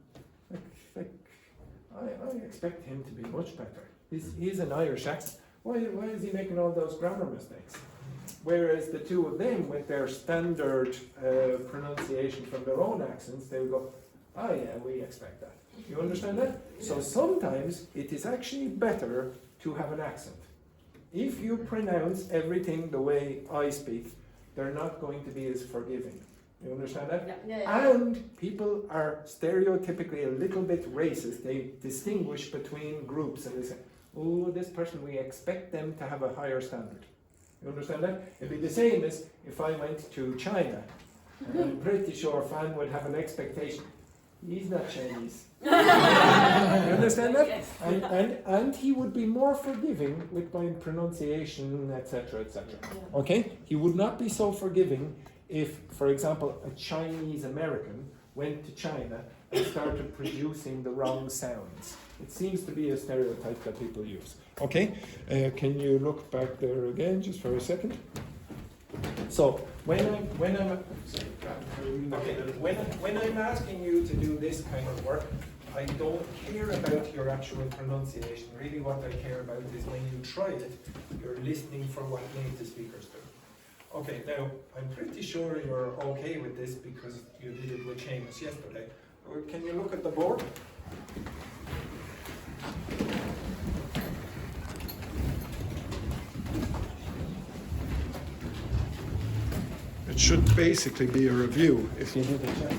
I expect him to be much better. He's an Irish accent. Why is he making all those grammar mistakes? Whereas the two of them, with their standard pronunciation from their own accents, they would go, Ah, yeah, we expect that. You understand that? So sometimes it is actually better to have an accent. If you pronounce everything the way I speak, they're not going to be as forgiving. You understand that? Yeah. And people are stereotypically a little bit racist. They distinguish between groups and they say, oh, this person, we expect them to have a higher standard. You understand that? It'd be the same as if I went to China. I'm pretty sure Fan would have an expectation. He's not Chinese. You understand that? Yes. And he would be more forgiving with my pronunciation, etc., etc. Okay? He would not be so forgiving if, for example, a Chinese American went to China and started producing the wrong sounds. It seems to be a stereotype that people use. Okay? Can you look back there again, just for a second? So when I'm asking you to do this kind of work, I don't care about your actual pronunciation. Really, what I care about is when you try it, you're listening for what native speakers do. Okay, now I'm pretty sure you're okay with this because you did it with Seamus yesterday. Can you look at the board? It should basically be a review if you did it.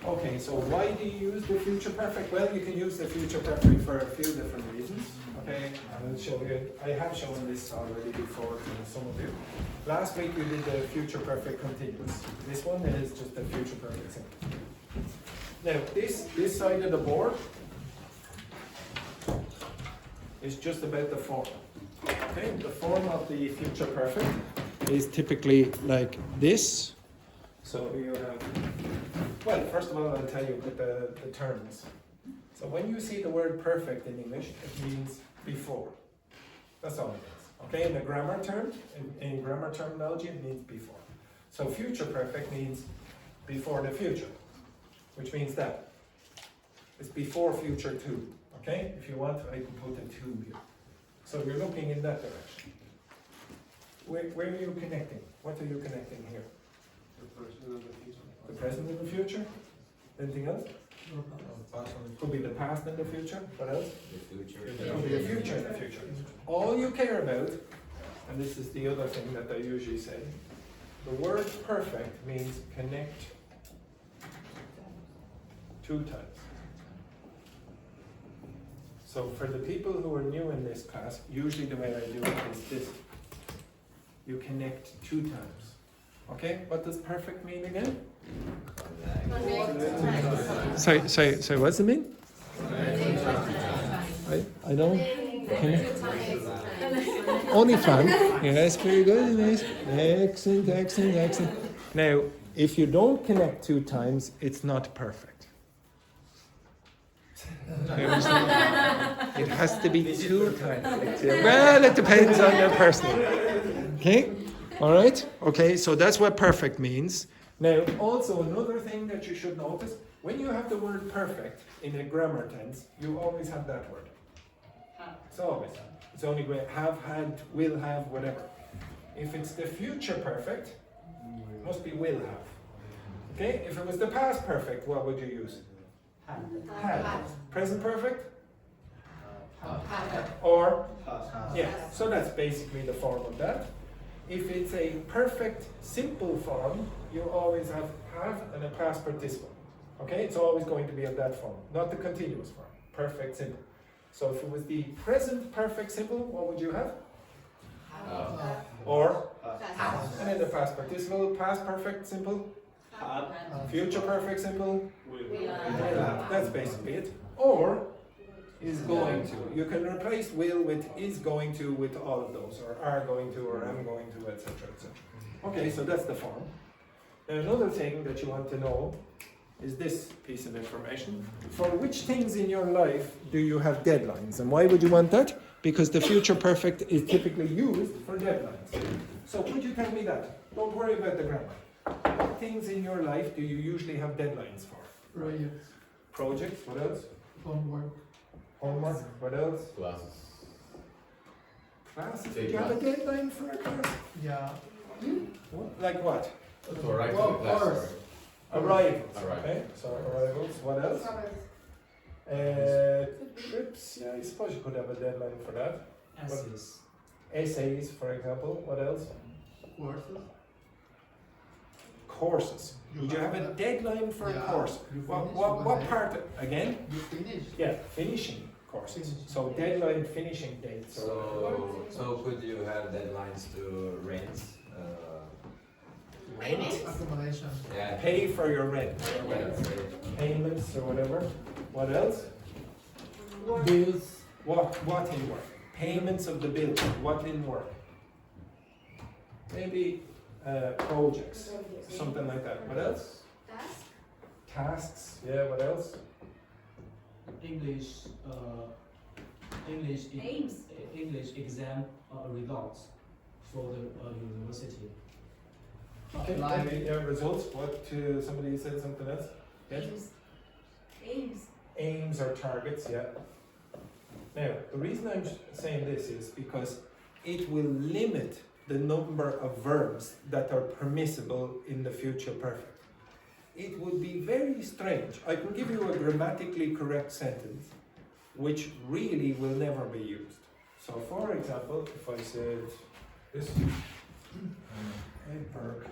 Okay, so why do you use the future perfect? Well, you can use the future perfect for a few different reasons. Okay, I will show you. I have shown this already before to some of you. Last week we did the future perfect continuous. This one is just the future perfect simple. Now, this side of the board is just about the form. Okay, the form of the future perfect is typically like this. So you have, well, first of all, I'll tell you about the terms. So when you see the word perfect in English, it means before. That's all it is. Okay, in the grammar term, in grammar terminology, it means before. So future perfect means before the future, which means that it's before future two. Okay, if you want, I can put a two here. So you're looking in that direction. Where are you connecting? What are you connecting here? The present and the future. The present and the future? Anything else? Could be the past and the future. What else? The future. It could be the future and the future. All you care about, and this is the other thing that I usually say, the word perfect means connect two times. So for the people who are new in this class, usually the way I do it is this. You connect two times. Okay, what does perfect mean again? Say, what's it mean? I don't connect. Only fun. Yes, very good. Nice. Excellent, excellent, excellent. Now, if you don't connect two times, it's not perfect. It has to be two times. Well, it depends on your person. Okay? All right? Okay, so that's what perfect means. Now, also another thing that you should notice, when you have the word perfect in a grammar tense, you always have that word. It's always. It's only going to have, had, will have, whatever. If it's the future perfect, it must be will have. Okay? If it was the past perfect, what would you use? Had. Present perfect? Or? Yeah, so that's basically the form of that. If it's a perfect simple form, you always have and a past participle. Okay, it's always going to be of that form, not the continuous form. Perfect simple. So if it was the present perfect simple, what would you have? Or? And then the past participle, past perfect simple? Future perfect simple? That's basically it. Or is going to. You can replace will with is going to with all of those, or are going to, or am going to, etc., etc. Okay, so that's the form. Now another thing that you want to know is this piece of information. For which things in your life do you have deadlines? And why would you want that? Because the future perfect is typically used for deadlines. So could you tell me that? Don't worry about the grammar. What things in your life do you usually have deadlines for? Projects. Projects, what else? Homework. Homework, what else? Classes. Classes? Do you have a deadline for a class? Yeah. Like what? For writing Well, the class. course. Arrivals. Arrivals. Okay, so arrivals. What else? Trips. Yeah, I suppose you could have a deadline for that. Essays. Essays, for example. What else? Courses. Courses. Would you have a deadline for a course? You What, finish, what, you what go part? Again? You finish. Yeah, finishing courses. Finishing. So deadline, finishing dates. So could you have deadlines to rent? Rent. Accommodation. Yeah. Pay for your rent. Yeah. Payments or whatever. What else? Bills. What in work? Payments of the bill. What in work? Maybe projects, something like that. What else? Task. Tasks. Yeah. What else? English, English, Aims. English exam results for the university. Okay. Like- Maybe, yeah. Results. What? Somebody said something else. Yes. Aims. Aims or targets. Yeah. Now, the reason I'm saying this is because it will limit the number of verbs that are permissible in the future perfect. It would be very strange. I can give you a grammatically correct sentence which really will never be used. So, for example, if I said this, Edinburgh.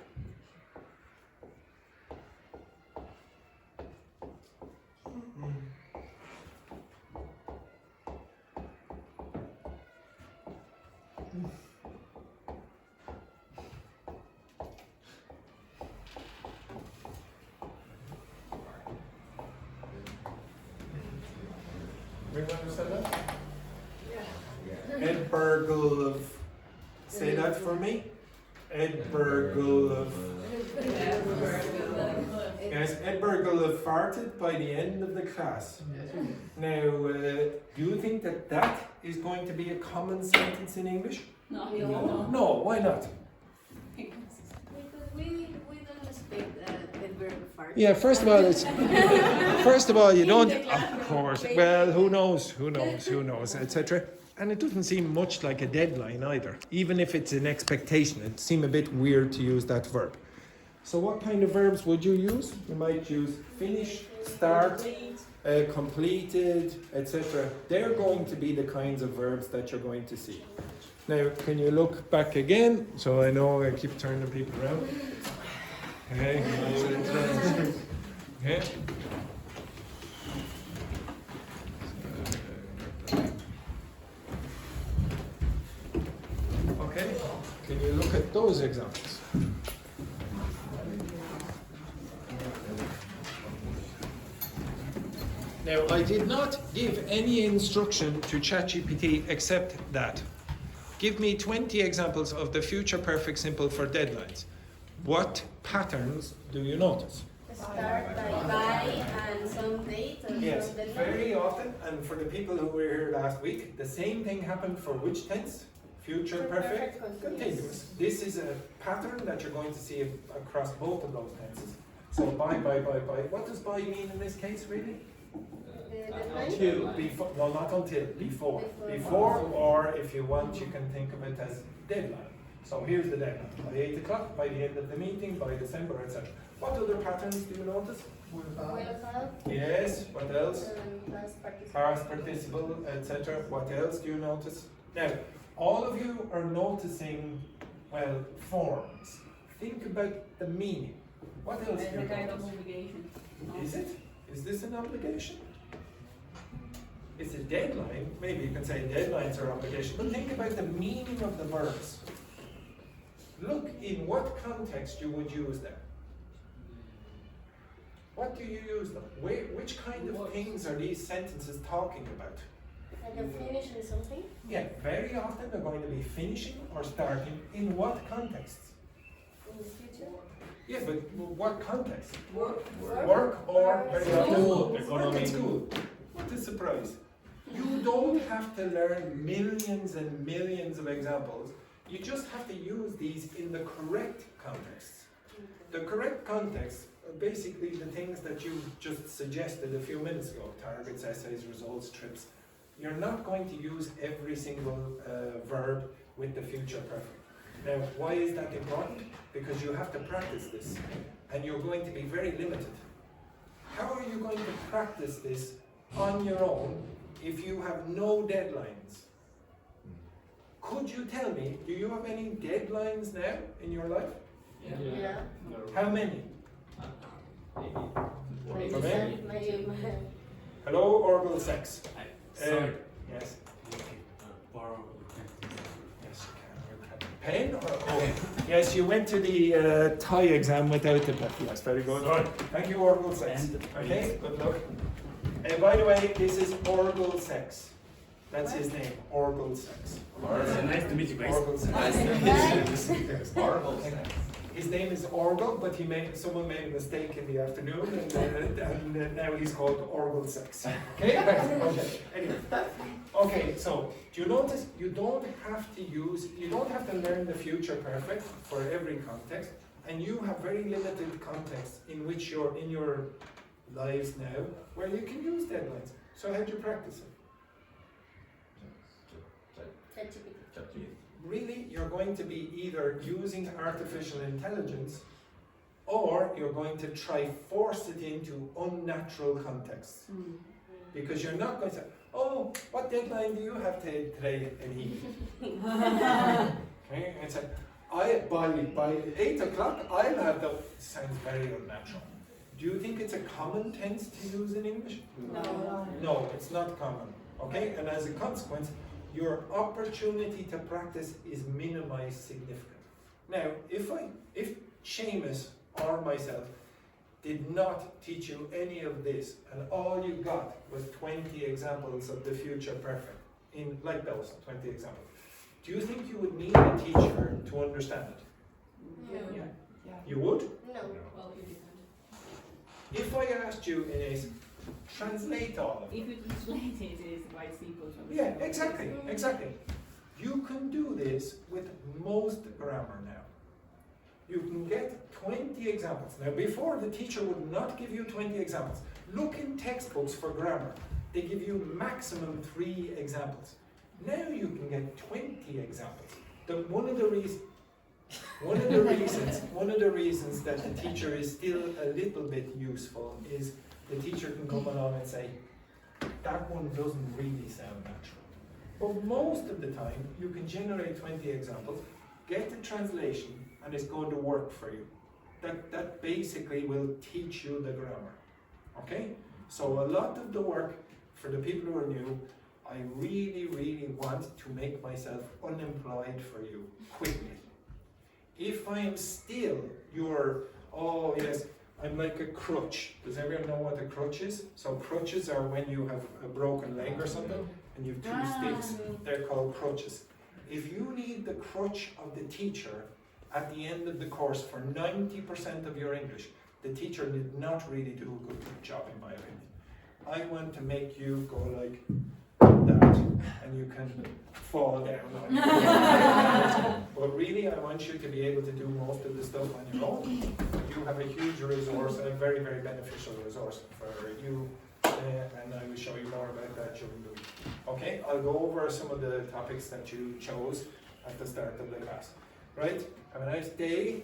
Everyone understand that? Edinburgh. Say that for me. Edinburgh. Guys, Edinburgh farted by the end of the class. Yes, you do. Now, do you think that that is going to be a common sentence in English? No. No, why not? Because we don't speak Edinburgh fart. Yeah, first of all, it's first of all you don't. Of course. Well, who knows, etc. And it doesn't seem much like a deadline either. Even if it's an expectation, it seems a bit weird to use that verb. So, what kind of verbs would you use? You might use finish, start, completed, etc. They're going to be the kinds of verbs that you're going to see. Now, can you look back again? So I know I keep turning people around. Okay. Okay. Okay. Can you look at those examples? Now, I did not give any instruction to ChatGPT except that. Give me 20 examples of the future perfect simple for deadlines. What patterns do you notice? Start by and some date and Yes, some deadline. very often, and for the people who were here last week, the same thing happened for which tense? Future perfect continuous. This is a pattern that you're going to see across both of those tenses. So by. What does by mean in this case, really? Deadline? Before, no, not until, before. Before, or if you want, you can think of it as deadline. So here's the deadline. By 8 o'clock, by the end of the meeting, by December, etc. What other patterns do you notice? Will have. Yes, what else? Past participle. Past participle, etc. What else do you notice? Now, all of you are noticing, well, forms. Think about the meaning. What else do you notice? obligation. Is it? Is this an obligation? It's a deadline. Maybe you can say deadlines are obligation. But think about the meaning of the verbs. Look in what context you would use them. What do you use them? Which kind of things are these sentences talking about? Like a finish in something? Yeah, very often they're going to be finishing or starting. In what contexts? In the future? Yeah, but what context? Work. Work or very often School. work at school. What a surprise. You don't have to learn millions and millions of examples. You just have to use these in the correct context. The correct context are basically the things that you just suggested a few minutes ago. Targets, essays, results, trips. You're not going to use every single verb with the future perfect. Now, why is that important? Because you have to practice this, and you're going to be very limited. How are you going to practice this on your own if you have no deadlines? Could you tell me, do you have any deadlines now in your life? Yeah. How many? Maybe Okay. some, maybe. Hello, oral sex. Sorry. Yes. Borrow. Yes, you can. Pen or oh, yes, you went to the Thai exam without the pen. Yes, very good. Thank you, oral sex. Okay, good luck. By the way, this is oral sex. That's his name, oral sex. Nice to meet you guys. Oral sex. Nice to meet you. Yes. Horrible sex. His name is Orgel, but someone made a mistake in the afternoon, and now he's called Orgel Sex. Okay? Okay. Anyway. Okay, so do you notice you don't have to learn the future perfect for every context, and you have very limited context in which you're in your lives now where you can use deadlines. So how do you practice it? Really, you're going to be either using artificial intelligence or you're going to try force it into unnatural contexts. Because you're not going to say, oh, what deadline do you have today, Eddie? Okay, and say, by 8 o'clock, I'll have the... It sounds very unnatural. Do you think it's a common tense to use in English? No. No, it's not common. Okay, and as a consequence, your opportunity to practice is minimized significantly. Now, if Seamus or myself did not teach you any of this, and all you got was 20 examples of the future perfect, in like those 20 examples, do you think you would need a teacher to understand it? No. You would? No. Well, it depends. If I asked you, Inés, translate all of it. If you translate it, it is quite simple to Yeah, understand. exactly. You can do this with most grammar now. You can get 20 examples. Now, before, the teacher would not give you 20 examples. Look in textbooks for grammar. They give you maximum 3 examples. Now you can get 20 examples. One of the reasons that the teacher is still a little bit useful is the teacher can come along and say, that one doesn't really sound natural. But most of the time, you can generate 20 examples, get the translation, and it's going to work for you. That basically will teach you the grammar. Okay? So a lot of the work, for the people who are new, I really, really want to make myself unemployed for you quickly. If I am still your, oh yes, I'm like a crutch. Does everyone know what a crutch is? So crutches are when you have a broken leg or something and you have 2 sticks. They're called crutches. If you need the crutch of the teacher at the end of the course for 90% of your English, the teacher did not really do a good job in my opinion. I want to make you go like that and you can fall down. But really, I want you to be able to do most of the stuff on your own. You have a huge resource, a very, very beneficial resource for you, and I will show you more about that during the week. Okay, I'll go over some of the topics that you chose at the start of the class. Right? Have a nice day.